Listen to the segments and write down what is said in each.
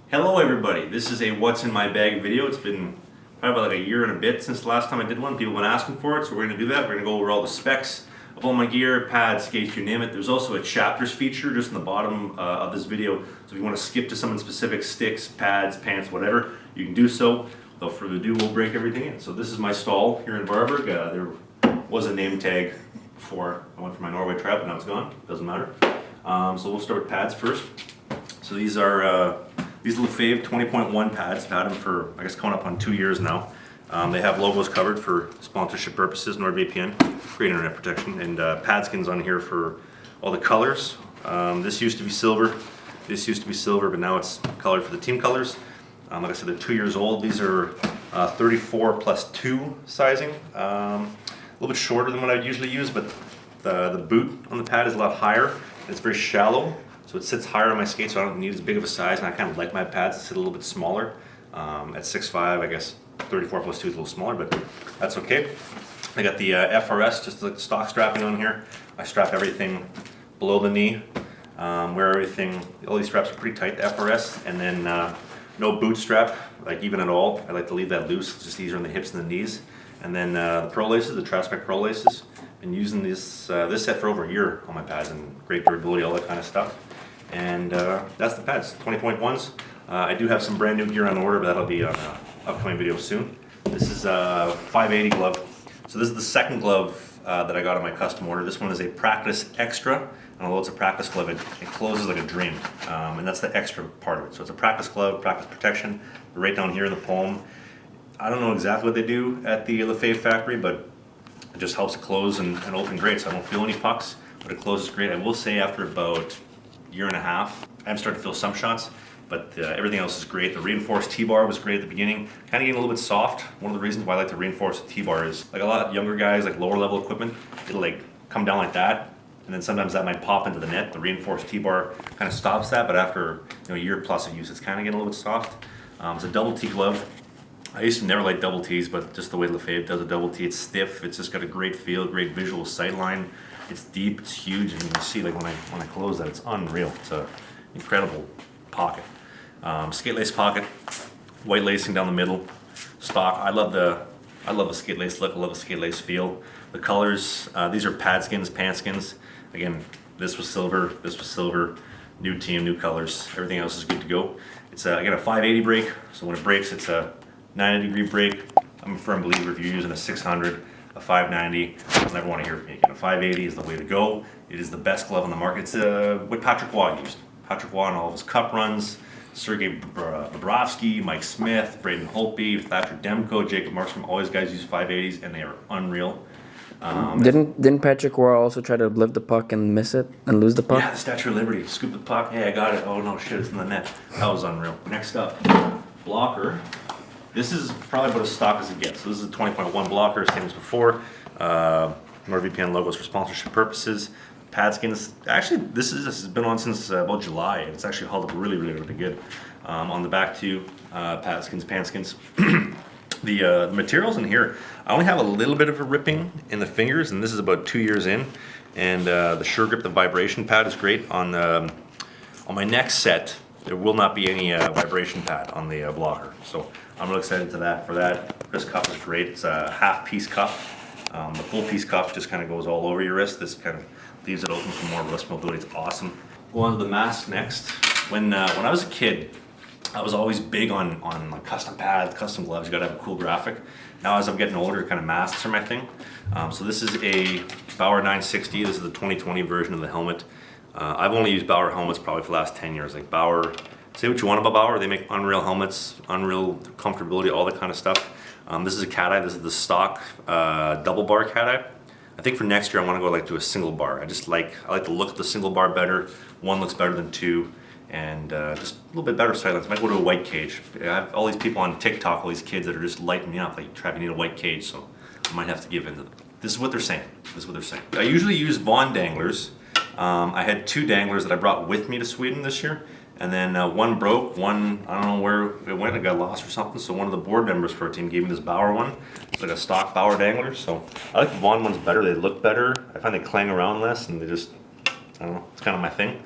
Hello everybody, this is a what's in my bag video. It's been probably about like a year and a bit since the last time I did one. People have been asking for it, so we're going to do that. We're going to go over all the specs of all my gear, pads, skates, you name it. There's also a chapters feature just in the bottom of this video, so if you want to skip to something specific, sticks, pads, pants, whatever, you can do so. Without further ado, we'll break everything in. So this is my stall here in Varberg. There was a name tag before I went for my Norway trip, but now it's gone. Doesn't matter. So we'll start with pads first. So these are these Lefevre 20.1 pads. I've had them for, I guess, coming up on 2 years now. They have logos covered for sponsorship purposes, NordVPN, great internet protection, and pad skins on here for all the colors. This used to be silver, but now it's colored for the team colors. Like I said, they're 2 years old. These are 34+2 sizing. A little bit shorter than what I'd usually use, but the boot on the pad is a lot higher. It's very shallow, so it sits higher on my skate, so I don't need as big of a size, and I kind of like my pads to sit a little bit smaller. At 6'5", I guess 34+2 is a little smaller, but that's okay. I got the FRS, just like the stock strapping on here. I strap everything below the knee, wear everything, all these straps are pretty tight, the FRS, and then no boot strap, like even at all. I like to leave that loose, it's just easier on the hips and the knees. And then the Pro laces, the TRAVSUCKS Pro laces. Been using this this set for over a year on my pads, and great durability, all that kind of stuff. And that's the pads, 20.1s. I do have some brand new gear on order, but that'll be on an upcoming video soon. This is a 580 glove. So this is the second glove that I got on my custom order. This one is a practice extra, and although it's a practice glove, it closes like a dream. And that's the extra part of it. So it's a practice glove, practice protection, right down here in the palm. I don't know exactly what they do at the Lefevre factory, but it just helps it close and open great, so I don't feel any pucks, but it closes great. I will say after about a year and a half, I'm starting to feel some shots, but everything else is great. The reinforced T-bar was great at the beginning, kind of getting a little bit soft. One of the reasons why I like to reinforce the T-bar is, like a lot of younger guys, like lower level equipment, it'll like come down like that, and then sometimes that might pop into the net. The reinforced T-bar kind of stops that, but after a year plus of use, it's kind of getting a little bit soft. It's a double T glove. I used to never like double T's, but just the way Lefevre does a double T, it's stiff, it's just got a great feel, great visual sight line. It's deep, it's huge, and you can see like when I close that, it's unreal. It's an incredible pocket. Skate lace pocket, white lacing down the middle, stock. I love the skate lace look, I love the skate lace feel. The colors, these are pad skins, pant skins. Again, this was silver, new team, new colors. Everything else is good to go. It's again a 580 brake, so when it breaks, it's a 90-degree brake. I'm a firm believer if you're using a 600, a 590, I'll never want to hear from you again. A 580 is the way to go. It is the best glove on the market. It's what Patrick Waugh used. Patrick Waugh and all of his cup runs, Sergey Bobrovsky, Mike Smith, Braden Holtby, Thatcher Demko, Jacob Markstrom, all these guys use 580s, and they are unreal. Didn't Patrick Waugh also try to lift the puck and miss it and lose the puck? Yeah, the Statue of Liberty, scoop the puck, hey, I got it, oh no, shit, it's in the net. That was unreal. Next up, blocker. This is probably about as stock as it gets. So this is a 20.1 blocker, same as before. NordVPN logos for sponsorship purposes. Pad skins. Actually, this has been on since about July, and it's actually held up really good. On the back too, pad skins, pant skins. The materials in here, I only have a little bit of a ripping in the fingers, and this is about 2 years in. And the Sure Grip, the vibration pad is great. On my next set, there will not be any vibration pad on the blocker. So I'm really excited for that. This cuff is great. It's a half-piece cuff. The full-piece cuff just kind of goes all over your wrist. This kind of leaves it open for more wrist mobility. It's awesome. Go on to the mask next. When I was a kid, I was always big on like custom pads, custom gloves. You gotta have a cool graphic. Now as I'm getting older, kind of masks are my thing. So this is a Bauer 960. This is the 2020 version of the helmet. I've only used Bauer helmets probably for the last 10 years. Like Bauer, say what you want about Bauer, they make unreal helmets, unreal comfortability, all that kind of stuff. This is a cat eye. This is the stock double bar cat eye. I think for next year I want to go like to a single bar. I like the look of the single bar better. One looks better than two, and just a little bit better sightlines. I might go to a white cage. I have all these people on TikTok, all these kids that are just lighting me up, like Trav, you need a white cage, so I might have to give in to them. This is what they're saying. I usually use Vaughn danglers. I had 2 danglers that I brought with me to Sweden this year, and then one broke, one, I don't know where it went, it got lost or something, so one of the board members for our team gave me this Bauer one. It's like a stock Bauer dangler, so I like the Vaughn ones better, they look better, I find they clang around less, and they just, I don't know, it's kind of my thing.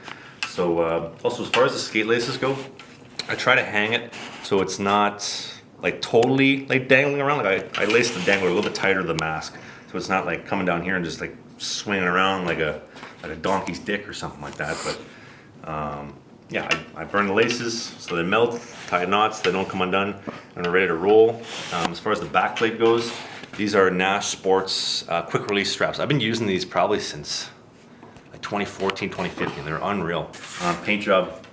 So also as far as the skate laces go, I try to hang it so it's not like totally like dangling around. Like I lace the dangler a little bit tighter to the mask, so it's not like coming down here and just like swinging around like a donkey's dick or something like that. But yeah, I burn the laces so they melt, tie knots, they don't come undone, and they're ready to roll. As far as the back plate goes, these are Nash Sports quick release straps. I've been using these probably since like 2014, 2015. They're unreal. Paint job,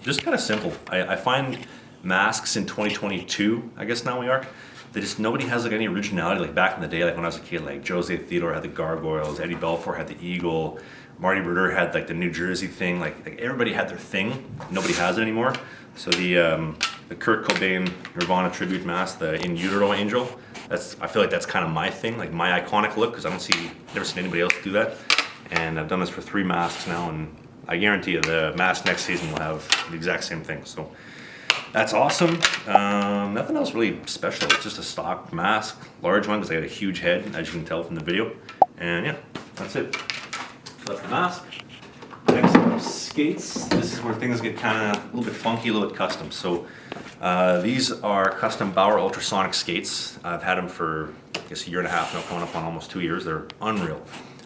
just kind of simple. I find masks in 2022, I guess now we are, they just, nobody has like any originality like back in the day, like when I was a kid, like Jose Theodore had the gargoyles, Eddie Belfour had the eagle, Marty Brodeur had like the New Jersey thing, like everybody had their thing. Nobody has it anymore. So the Kurt Cobain Nirvana tribute mask, the In Utero Angel, I feel like that's kind of my thing, like my iconic look, because never seen anybody else do that. And I've done this for 3 masks now, and I guarantee you the mask next season will have the exact same thing. So that's awesome. Nothing else really special. It's just a stock mask, large one because I got a huge head, as you can tell from the video. And yeah, that's it. So that's the mask. Next up, skates. This is where things get kind of a little bit funky, a little bit custom. So these are custom Bauer Ultrasonic skates. I've had them for, I guess, a year and a half now, coming up on almost 2 years. They're unreal.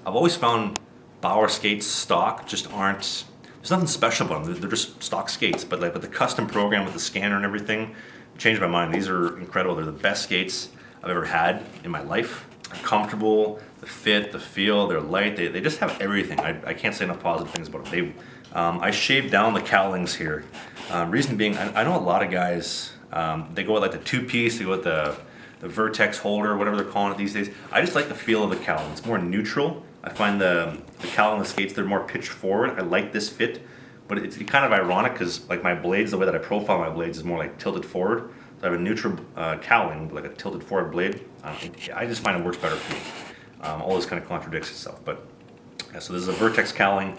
I've always found Bauer skates stock just aren't, there's nothing special about them. They're just stock skates, but the custom program with the scanner and everything changed my mind. These are incredible. They're the best skates I've ever had in my life. They're comfortable, the fit, the feel, they're light. They just have everything. I can't say enough positive things about them. I shaved down the cowlings here. Reason being, I know a lot of guys, they go with like the 2-piece, they go with the Vertexx holder, whatever they're calling it these days. I just like the feel of the cowling. It's more neutral. I find the cowling, the skates, they're more pitched forward. I like this fit, but it's kind of ironic because like my blades, the way that I profile my blades is more like tilted forward. So I have a neutral cowling, like a tilted forward blade. I just find it works better for me. All this kind of contradicts itself, but yeah, so this is a Vertexx cowling,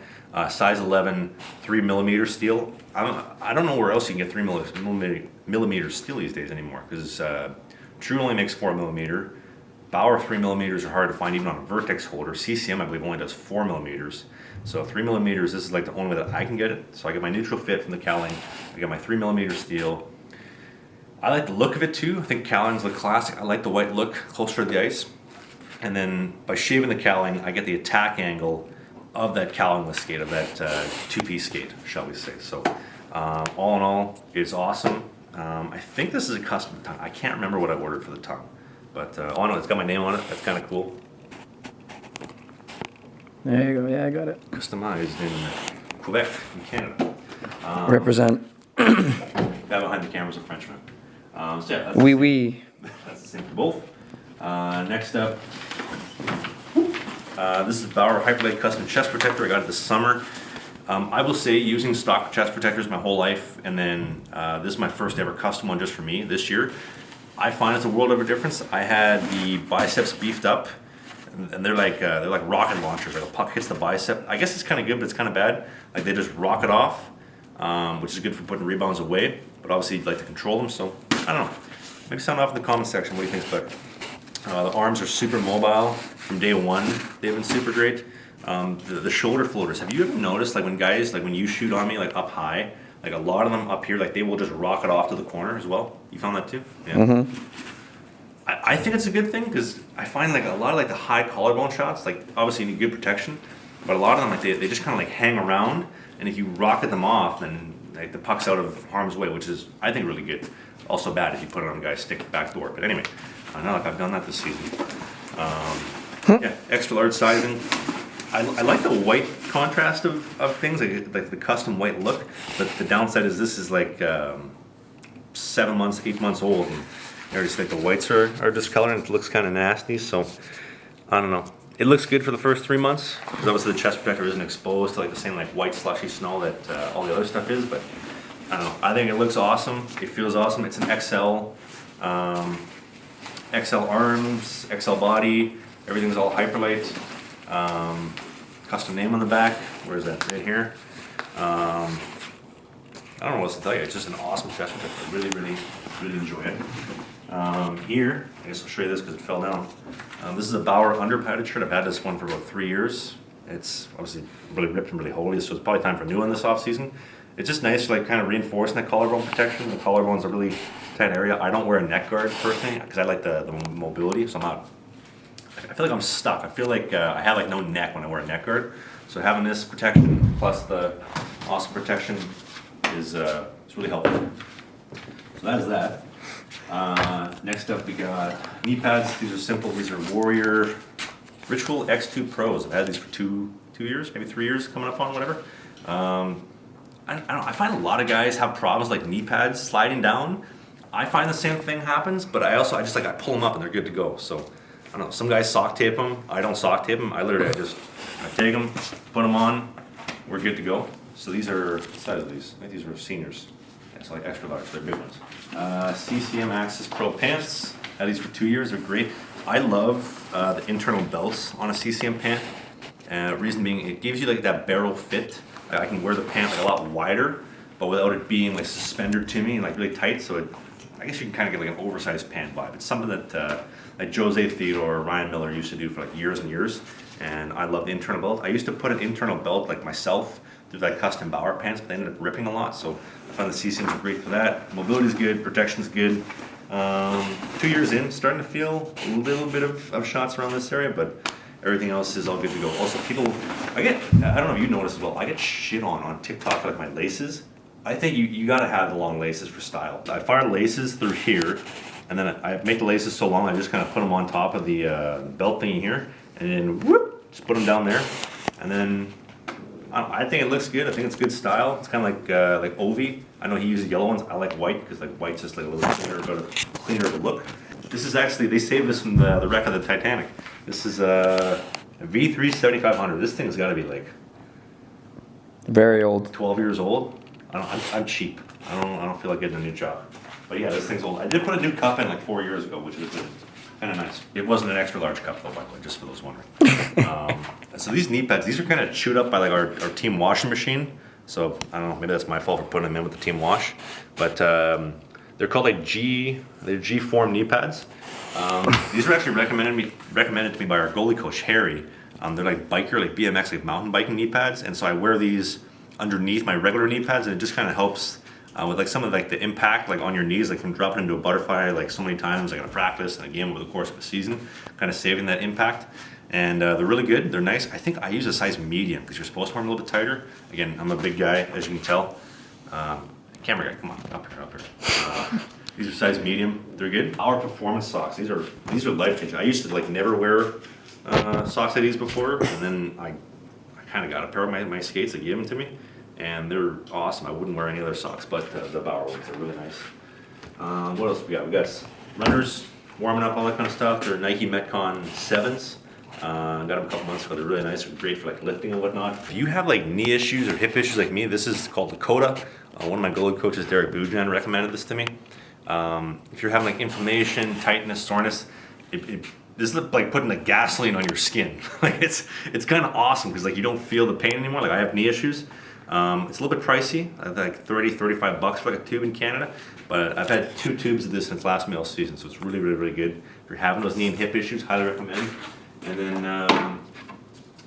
size 11, 3mm steel. I don't know where else you can get 3mm steel these days anymore, because True only makes 4mm. Bauer 3mm are hard to find even on a Vertexx holder. CCM, I believe, only does 4mm. So 3mm, this is like the only way that I can get it. So I get my neutral fit from the cowling. I get my 3mm steel. I like the look of it too. I think cowlings look classic. I like the white look closer to the ice. And then by shaving the cowling, I get the attack angle of that cowlingless skate, of that 2-piece skate, shall we say. So all in all, it's awesome. I think this is a custom tongue. I can't remember what I ordered for the tongue. But all I know, it's got my name on it. That's kind of cool. There you go. Yeah, I got it. Customized in Quebec, in Canada. Represent. Guy behind the camera is a Frenchman. So yeah, Oui. That's the same for both. Next up, this is Bauer Hyperlite Custom Chest Protector. I got it this summer. I will say, using stock chest protectors my whole life, and then this is my first ever custom one just for me this year. I find it's a world of a difference. I had the biceps beefed up, and they're like rocket launchers. Like a puck hits the bicep. I guess it's kind of good, but it's kind of bad. Like they just rocket off, which is good for putting rebounds away. But obviously you'd like to control them. So I don't know. Maybe sound off in the comment section what do you think's better. The arms are super mobile from day one. They've been super great. The shoulder floaters. Have you ever noticed, like when guys, like when you shoot on me, like up high, like a lot of them up here, like they will just rocket off to the corner as well? You found that too? Yeah. Mm-hmm. I think it's a good thing, because I find like a lot of like the high collarbone shots, like obviously you need good protection, but a lot of them, like they just kind of like hang around, and if you rocket them off, then like the puck's out of harm's way, which is, I think, really good. Also bad if you put it on a guy's stick back door. But anyway, I know, like I've done that this season. Yeah, extra large sizing. I like the white contrast of things, like the custom white look, but the downside is this is like 7 months, 8 months old, and I just think the whites are discolored and it looks kind of nasty, so I don't know. It looks good for the first 3 months, because obviously the chest protector isn't exposed to like the same like white slushy snow that all the other stuff is, but I don't know. I think it looks awesome. It feels awesome. It's an XL, XL arms, XL body, everything's all Hyperlite. Custom name on the back. Where is that? Right here. I don't know what else to tell you. It's just an awesome chest protector. I really enjoy it. Here, I guess I'll show you this because it fell down. This is a Bauer under-padded shirt. I've had this one for about 3 years. It's obviously really ripped and really holey, so it's probably time for a new one this off season. It's just nice to like kind of reinforcing the collarbone protection. The collarbone's a really tight area. I don't wear a neck guard personally because I like the mobility, so I feel like I'm stuck. I feel like I have like no neck when I wear a neck guard. So having this protection plus the awesome protection is really helpful. So that is that. Next up we got knee pads. These are simple. These are Warrior Ritual X2 Pros. I've had these for two years, maybe 3 years coming up on whatever. I don't know, I find a lot of guys have problems like knee pads sliding down. I find the same thing happens, but I pull them up and they're good to go. So I don't know, some guys sock tape them. I don't sock tape them. I take them, put them on, we're good to go. So these are, what size are these? I think these are seniors. Yeah, so like extra large, they're big ones. CCM AXIS Pro pants. Had these for 2 years, they're great. I love the internal belts on a CCM pant. Reason being, it gives you like that barrel fit. I can wear the pant like a lot wider, but without it being like suspended to me and like really tight. So I guess you can kind of get like an oversized pant vibe. It's something that like Jose Theodore or Ryan Miller used to do for like years and years. And I love the internal belt. I used to put an internal belt like myself through like custom Bauer pants, but they ended up ripping a lot. So I find the CCMs are great for that. Mobility's good, protection's good. 2 years in, starting to feel a little bit of shots around this area, but everything else is all good to go. Also, I don't know if you notice as well, I get shit on TikTok for like my laces. I think you gotta have the long laces for style. I fire laces through here, and then I make the laces so long I just kind of put them on top of the belt thingy here, and then whoop, just put them down there, and then I think it looks good. I think it's good style. It's kind of like Ovi. I know he uses yellow ones. I like white because like white's just like a little cleaner of a look. This is actually, they saved this from the wreck of the Titanic. This is a V3 7500. This thing's got to be like very old. 12 years old. I'm cheap. I don't feel like getting a new job. But yeah, this thing's old. I did put a new cup in like 4 years ago, which is kind of nice. It wasn't an extra large cup though, by the way, just for those wondering. So these knee pads, these are kind of chewed up by like our team washing machine. So I don't know, maybe that's my fault for putting them in with the team wash. But they're called like Gform knee pads. These are actually recommended to me by our goalie coach, Harry. They're like biker, like BMX, like mountain biking knee pads. And so I wear these underneath my regular knee pads, and it just kind of helps with like some of like the impact like on your knees, like from dropping into a butterfly like so many times, like in a practice and a game over the course of a season, kind of saving that impact. And they're really good, they're nice. I think I use a size medium because you're supposed to wear them a little bit tighter. Again, I'm a big guy, as you can tell. Camera guy, come on, up here. These are size medium, they're good. Our performance socks, these are life changing. I used to like never wear socks like these before, and then I kind of got a pair of my skates, they gave them to me, and they're awesome. I wouldn't wear any other socks, but the Bauer ones are really nice. What else we got? We got runners, warming up, all that kind of stuff. They're Nike Metcon 7s. Got them a couple months ago. They're really nice. They're great for like lifting and whatnot. If you have like knee issues or hip issues like me, this is called Dakota. One of my goalie coaches, Derek Bujan, recommended this to me. If you're having like inflammation, tightness, soreness, this is like putting like gasoline on your skin. Like it's kind of awesome because like you don't feel the pain anymore. Like I have knee issues. It's a little bit pricey, like $30-35 for like a tube in Canada. But I've had 2 tubes of this since last meal season, so it's really, really, really good. If you're having those knee and hip issues, highly recommend. And then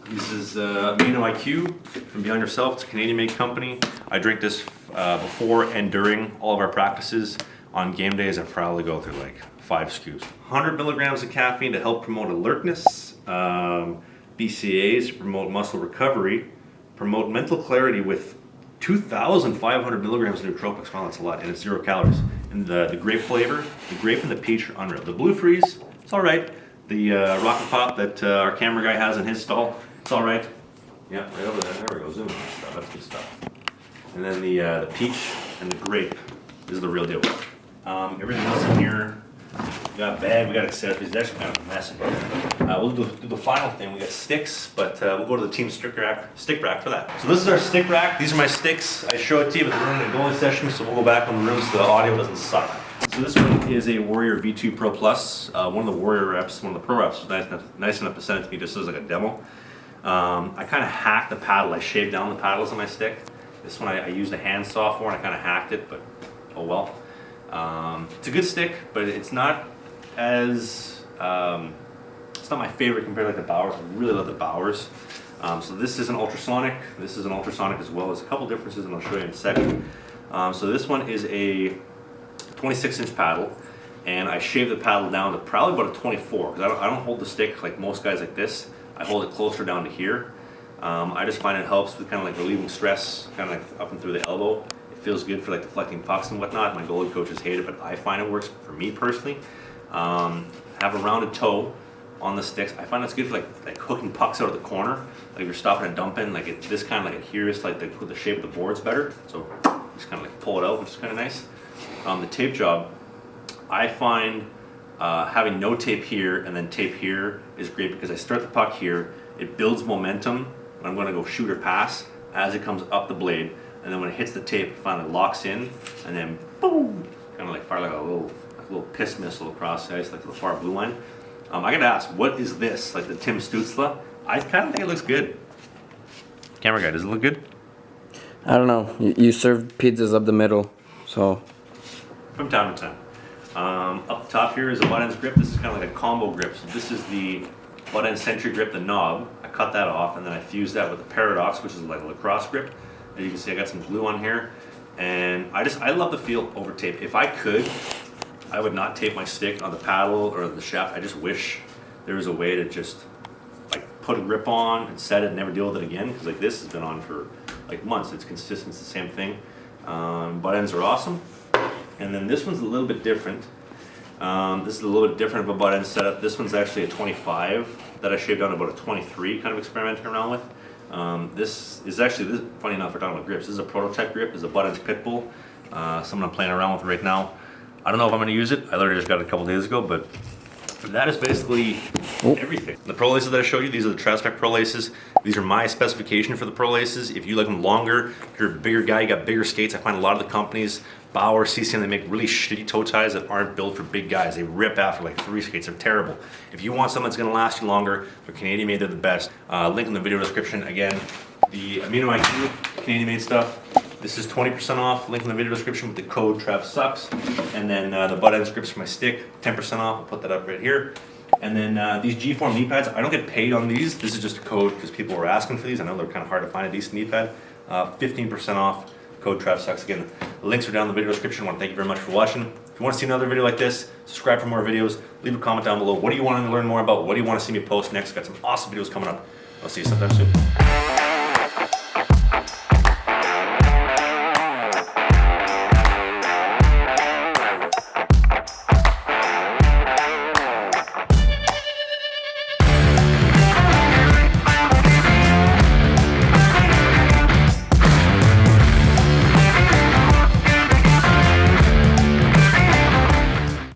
this is Amino IQ from Beyond Yourself. It's a Canadian-made company. I drink this before and during all of our practices. On game days, I probably go through like 5 scoops. 100 milligrams of caffeine to help promote alertness. BCAAs to promote muscle recovery. Promote mental clarity with 2,500 milligrams of nootropics. Wow, that's a lot, and it's 0 calories. And the grape flavor, the grape and the peach are unreal. The blue freeze, it's all right. The rocket pop that our camera guy has in his stall, it's all right. Yeah, right over there. There we go. Zoom in that stuff. That's good stuff. And then the peach and the grape is the real deal. Everything else in here, we got bag, we got accessories. It's actually kind of a mess. We'll do the final thing. We got sticks, but we'll go to the team stick rack for that. So this is our stick rack. These are my sticks. I show it to you, but we're in a goalie session, so we'll go back on the room so the audio doesn't suck. So this one is a Warrior V2 Pro Plus. One of the Warrior reps, one of the Pro reps, was nice enough to send it to me just as like a demo. I kind of hacked the paddle. I shaved down the paddles on my stick. This one I used a handsaw for, and I kind of hacked it, but oh well. It's a good stick, but it's not as it's not my favorite compared to like the Bauers. I really love the Bauers. So this is an ultrasonic. This is an ultrasonic as well. There's a couple differences, and I'll show you in a second. So this one is a 26-inch paddle, and I shaved the paddle down to probably about a 24, because I don't hold the stick like most guys like this. I hold it closer down to here. I just find it helps with kind of like relieving stress, kind of like up and through the elbow. It feels good for like deflecting pucks and whatnot. My goalie coaches hate it, but I find it works for me personally. Have a rounded toe on the sticks. I find that's good for like hooking pucks out of the corner. Like if you're stopping and dumping, like this kind of like adheres like the shape of the boards better. So just kind of like pull it out, which is kind of nice. The tape job, I find having no tape here and then tape here is great, because I start the puck here, it builds momentum when I'm going to go shoot or pass as it comes up the blade, and then when it hits the tape, it finally locks in, and then boom, kind of like fire like a little piss missile across the ice, like the far blue line. I gotta ask, what is this? Like the Tim Stutzla? I kind of think it looks good. Camera guy, does it look good? I don't know. You serve pizzas up the middle, so. From time to time. Up the top here is a butt ends grip. This is kind of like a combo grip. So this is the butt end century grip, the knob. I cut that off, and then I fused that with the Paradox, which is like a lacrosse grip. As you can see, I got some glue on here, and I love the feel over tape. If I could, I would not tape my stick on the paddle or the shaft. I just wish there was a way to just like put a grip on and set it and never deal with it again, because like this has been on for like months. It's consistent, it's the same thing. Butt ends are awesome. And then this one's a little bit different. This is a little bit different of a butt end setup. This one's actually a 25 that I shaved down to about a 23, kind of experimenting around with. This is actually, funny enough, we're talking about grips. This is a prototype grip. This is a butt ends Pitbull. Something I'm playing around with right now. I don't know if I'm going to use it. I literally just got it a couple days ago, but that is basically everything. The Pro laces that I showed you, these are the TRAVSUCKS Pro laces. These are my specification for the Pro laces. If you like them longer, if you're a bigger guy, you got bigger skates. I find a lot of the companies, Bauer, CCM, they make really shitty toe ties that aren't built for big guys. They rip after like 3 skates. They're terrible. If you want something that's going to last you longer, they're Canadian made, they're the best. Link in the video description. Again, the Amino IQ, Canadian made stuff. This is 20% off, link in the video description with the code TRAVSUCKS. And then the butt end grips for my stick, 10% off, I'll put that up right here. And then these Gform knee pads, I don't get paid on these. This is just a code because people were asking for these. I know they're kind of hard to find a decent knee pad. 15% off, code TRAVSUCKS. Again, the links are down in the video description. I want to thank you very much for watching. If you want to see another video like this, subscribe for more videos. Leave a comment down below. What do you want to learn more about? What do you want to see me post next? Got some awesome videos coming up. I'll see you sometime soon.